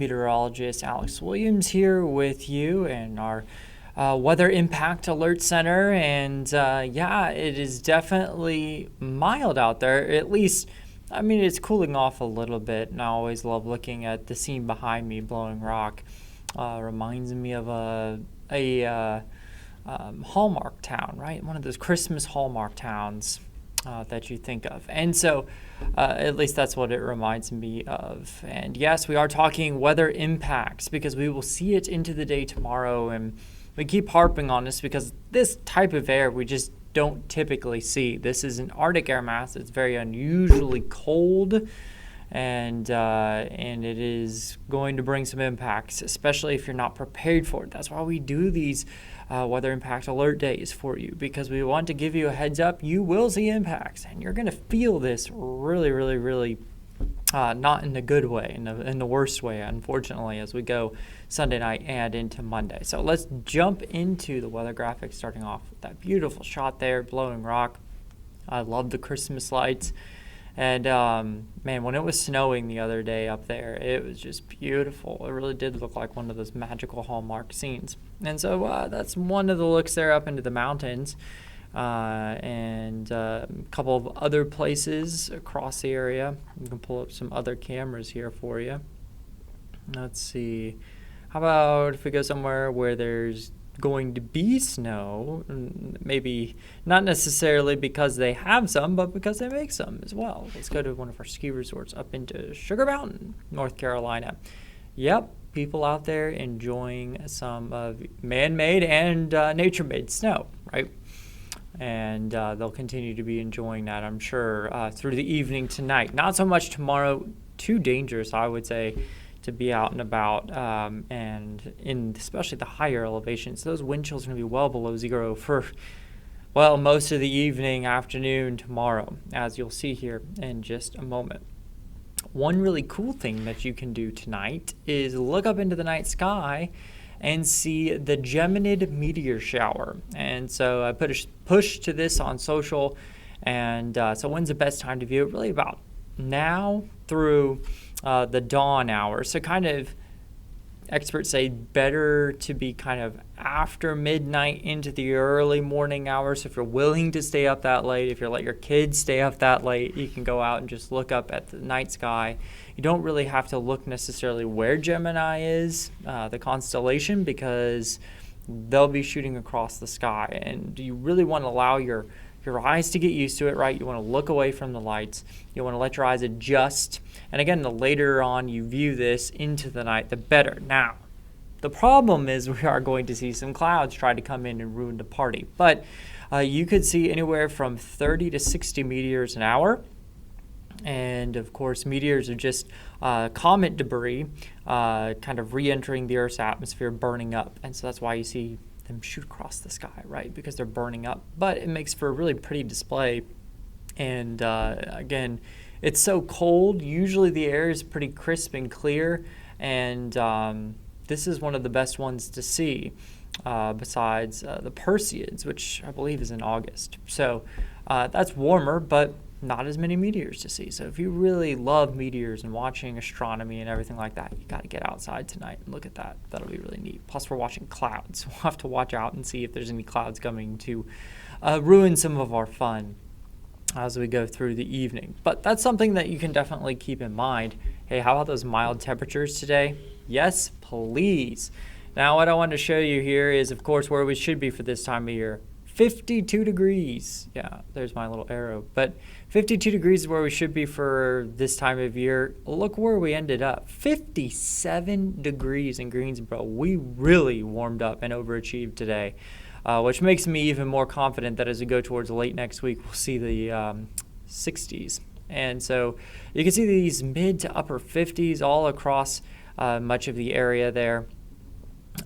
Meteorologist Alex Williams here with you in our Weather Impact Alert Center. And it is definitely mild out there. At least, it's cooling off a little bit. And I always love looking at the scene behind me blowing rock. Reminds me of a Hallmark town, right? One of those Christmas Hallmark towns that you think of. And so at least that's what it reminds me of. And yes, we are talking weather impacts because we will see it into the day tomorrow. And we keep harping on this because this type of air we just don't typically see. This is an Arctic air mass. It's very unusually cold. And it is going to bring some impacts, especially if you're not prepared for it. That's why we do these weather impact alert days for you, because we want to give you a heads up. You will see impacts, and you're going to feel this really, really, really not in the good way, in the worst way, unfortunately, as we go Sunday night and into Monday. So let's jump into the weather graphics, starting off with that beautiful shot there, blowing rock. I love the Christmas lights. And, when it was snowing the other day up there, it was just beautiful. It really did look like one of those magical Hallmark scenes. And so that's one of the looks there up into the mountains. And a couple of other places across the area. You can pull up some other cameras here for you. Let's see. How about if we go somewhere where there's going to be snow, maybe not necessarily because they have some, but because they make some as well. Let's go to one of our ski resorts up into Sugar Mountain, North Carolina. Yep, people out there enjoying some of man-made and nature-made snow, right? And they'll continue to be enjoying that, I'm sure, through the evening tonight. Not so much tomorrow. Too dangerous, I would say, to be out and about, and in especially the higher elevations. Those wind chills are going to be well below zero for, most of the evening, afternoon, tomorrow, as you'll see here in just a moment. One really cool thing that you can do tonight is look up into the night sky and see the Geminid meteor shower. And so I put a push to this on social, and so when's the best time to view it? Really about now through the dawn hours. So kind of experts say better to be kind of after midnight into the early morning hours. So if you're willing to stay up that late, if you let your kids stay up that late, you can go out and just look up at the night sky. You don't really have to look necessarily where Gemini is, the constellation, because they'll be shooting across the sky. And you really want to allow your eyes to get used to it, right? You want to look away from the lights. You want to let your eyes adjust. And again, the later on you view this into the night, the better. Now, the problem is we are going to see some clouds try to come in and ruin the party. But you could see anywhere from 30 to 60 meteors an hour. And of course, meteors are just comet debris kind of re-entering the Earth's atmosphere, burning up. And so that's why you see them shoot across the sky, right? Because they're burning up. But it makes for a really pretty display. And again, it's so cold. Usually the air is pretty crisp and clear. And this is one of the best ones to see besides the Perseids, which I believe is in August. So that's warmer, but not as many meteors to see. So if you really love meteors and watching astronomy and everything like that, you got to get outside tonight and look at that. That'll be really neat. Plus, we're watching clouds. We'll have to watch out and see if there's any clouds coming to ruin some of our fun as we go through the evening. But that's something that you can definitely keep in mind. Hey, how about those mild temperatures today? Yes, please. Now, what I want to show you here is, of course, where we should be for this time of year. 52 degrees. Yeah, there's my little arrow. But 52 degrees is where we should be for this time of year. Look where we ended up. 57 degrees in Greensboro. We really warmed up and overachieved today, which makes me even more confident that as we go towards late next week, we'll see the 60s. And so you can see these mid to upper 50s all across much of the area there.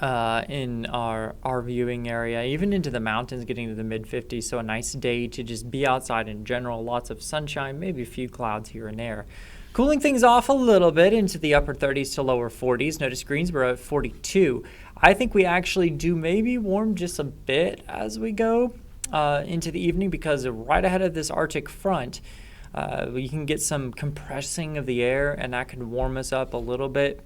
In our viewing area, even into the mountains, getting to the mid-50s. So a nice day to just be outside in general. Lots of sunshine, maybe a few clouds here and there. Cooling things off a little bit into the upper 30s to lower 40s. Notice Greensboro at 42. I think we actually do maybe warm just a bit as we go into the evening, because right ahead of this Arctic front, we can get some compressing of the air, and that can warm us up a little bit.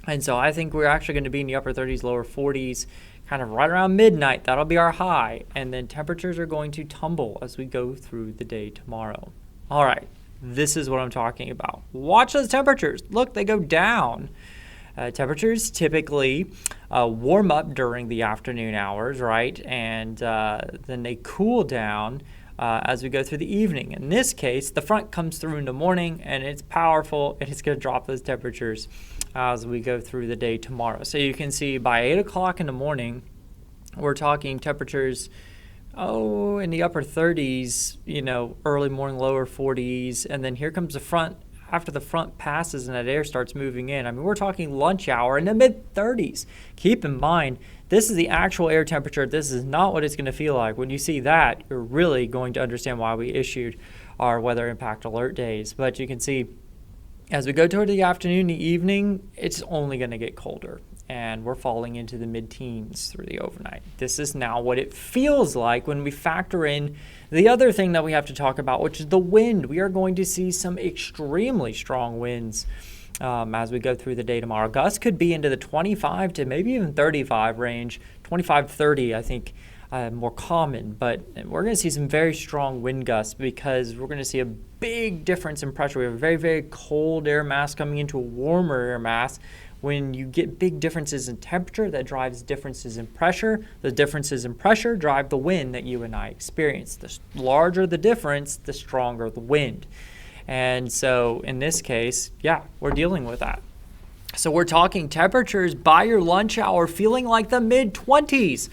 And so I think we're actually going to be in the upper 30s, lower 40s, kind of right around midnight. That'll be our high. And then temperatures are going to tumble as we go through the day tomorrow. All right, this is what I'm talking about. Watch those temperatures. Look, they go down. Temperatures typically warm up during the afternoon hours, right? And then they cool down as we go through the evening. In this case, the front comes through in the morning, and it's powerful, and it's going to drop those temperatures as we go through the day tomorrow. So you can see by 8 o'clock in the morning, we're talking temperatures, in the upper 30s, early morning, lower 40s, and then here comes the front. After the front passes and that air starts moving in, we're talking lunch hour in the mid-30s. Keep in mind, this is the actual air temperature. This is not what it's going to feel like. When you see that, you're really going to understand why we issued our weather impact alert days. But you can see, as we go toward the afternoon, the evening, it's only going to get colder. And we're falling into the mid-teens through the overnight. This is now what it feels like when we factor in the other thing that we have to talk about, which is the wind. We are going to see some extremely strong winds as we go through the day tomorrow. Gusts could be into the 25 to maybe even 35 range, 25, 30, I think, more common. But we're going to see some very strong wind gusts because we're going to see a big difference in pressure. We have a very, very cold air mass coming into a warmer air mass. When you get big differences in temperature, that drives differences in pressure. The differences in pressure drive the wind that you and I experience. The larger the difference, the stronger the wind. And so in this case, we're dealing with that. So we're talking temperatures by your lunch hour feeling like the mid-20s.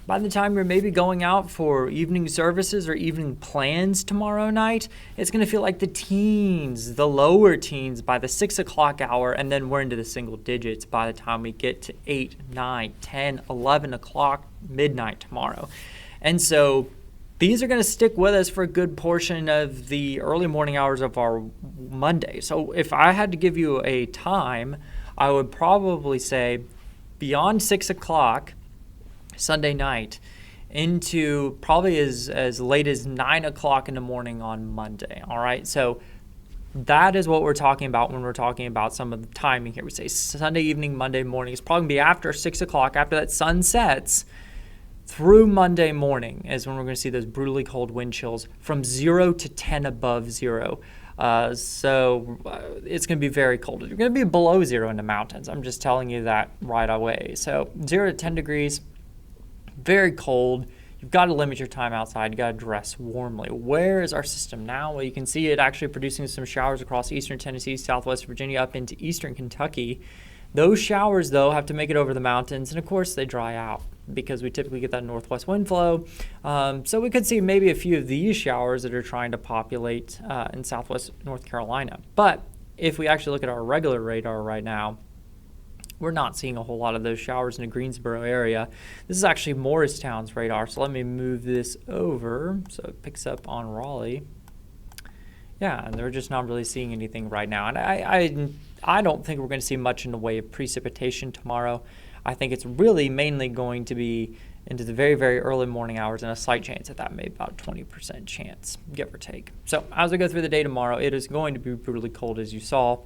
By the time you're maybe going out for evening services or evening plans tomorrow night, it's going to feel like the teens, the lower teens by the 6 o'clock hour, and then we're into the single digits by the time we get to 8, 9, 10, 11 o'clock, midnight tomorrow. And so these are going to stick with us for a good portion of the early morning hours of our Monday. So if I had to give you a time, I would probably say beyond 6 o'clock Sunday night into probably as late as 9 o'clock in the morning on Monday. All right, so that is what we're talking about when we're talking about some of the timing here. We say Sunday evening, Monday morning. It's probably going to be after 6 o'clock, after that sun sets, through Monday morning is when we're going to see those brutally cold wind chills from 0 to 10 above 0. So it's going to be very cold. You're going to be below 0 in the mountains. I'm just telling you that right away. So 0 to 10 degrees. Very cold. You've got to limit your time outside. You've got to dress warmly. Where is our system now? Well, you can see it actually producing some showers across eastern Tennessee, southwest Virginia, up into eastern Kentucky. Those showers, though, have to make it over the mountains, and of course they dry out because we typically get that northwest wind flow. So we could see maybe a few of these showers that are trying to populate in southwest North Carolina. But if we actually look at our regular radar right now, we're not seeing a whole lot of those showers in the Greensboro area. This is actually Morristown's radar, so let me move this over so it picks up on Raleigh. Yeah, and they're just not really seeing anything right now. And I don't think we're going to see much in the way of precipitation tomorrow. I think it's really mainly going to be into the very, very early morning hours and a slight chance at that, maybe about 20% chance, give or take. So as we go through the day tomorrow, it is going to be brutally cold, as you saw.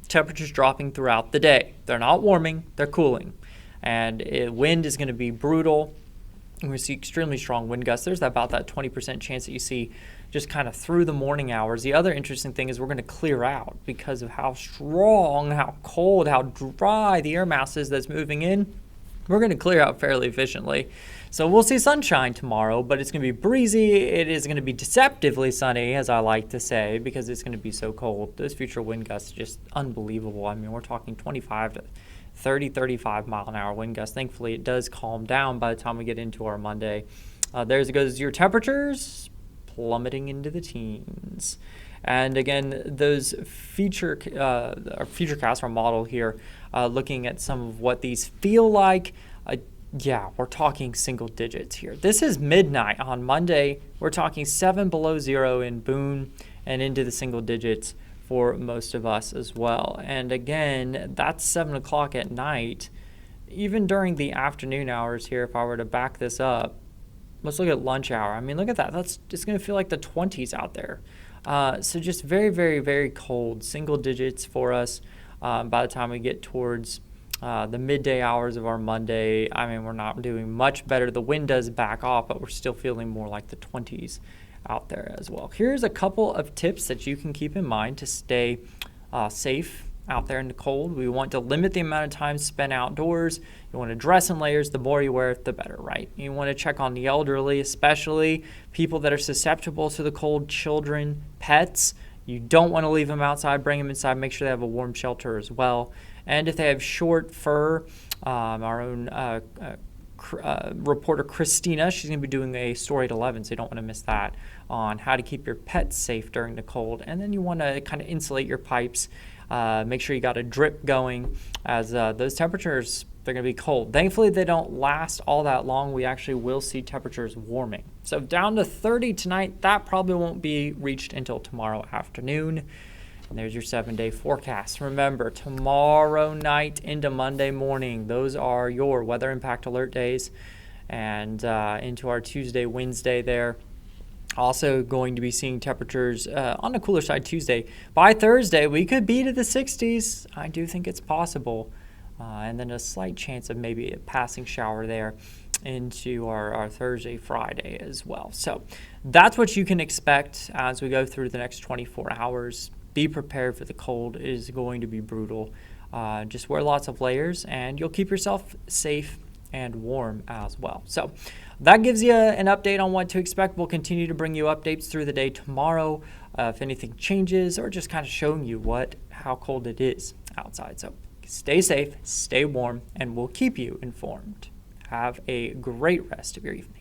Temperatures dropping throughout the day. They're not warming, they're cooling. And wind is going to be brutal. We're going to see extremely strong wind gusts. There's about that 20% chance that you see just kind of through the morning hours. The other interesting thing is we're going to clear out because of how strong, how cold, how dry the air mass is that's moving in. We're going to clear out fairly efficiently. So we'll see sunshine tomorrow, but it's going to be breezy. It is going to be deceptively sunny, as I like to say, because it's going to be so cold. Those future wind gusts are just unbelievable. We're talking 25 to 30, 35 mile an hour wind gusts. Thankfully, it does calm down by the time we get into our Monday. There goes your temperatures plummeting into the teens. And again, those futurecast, our model here, looking at some of what these feel like. We're talking single digits here. This is midnight on Monday. We're talking 7 below 0 in Boone and into the single digits for most of us as well. And again, that's 7 o'clock at night. Even during the afternoon hours here, if I were to back this up, let's look at lunch hour. Look at that. It's going to feel like the 20s out there. So just very, very, very cold, single digits for us by the time we get towards The midday hours of our Monday, I mean, we're not doing much better. The wind does back off, but we're still feeling more like the 20s out there as well. Here's a couple of tips that you can keep in mind to stay safe out there in the cold. We want to limit the amount of time spent outdoors. You want to dress in layers. The more you wear it, the better, right? You want to check on the elderly, especially people that are susceptible to the cold, children, pets. You don't want to leave them outside. Bring them inside. Make sure they have a warm shelter as well. And if they have short fur, our own reporter Christina, she's going to be doing a story at 11, so you don't want to miss that, on how to keep your pets safe during the cold. And then you want to kind of insulate your pipes. Make sure you got a drip going, as those temperatures, they're going to be cold. Thankfully, they don't last all that long. We actually will see temperatures warming. So down to 30 tonight, that probably won't be reached until tomorrow afternoon. And there's your 7-day forecast. Remember, tomorrow night into Monday morning, those are your weather impact alert days. And into our Tuesday, Wednesday there. Also going to be seeing temperatures on the cooler side Tuesday. By Thursday, we could be to the 60s. I do think it's possible. And then a slight chance of maybe a passing shower there into our Thursday, Friday as well. So that's what you can expect as we go through the next 24 hours. Be prepared for the cold. It is going to be brutal. Just wear lots of layers and you'll keep yourself safe and warm as well. So that gives you an update on what to expect. We'll continue to bring you updates through the day tomorrow if anything changes, or just kind of showing you how cold it is outside. So stay safe, stay warm, and we'll keep you informed. Have a great rest of your evening.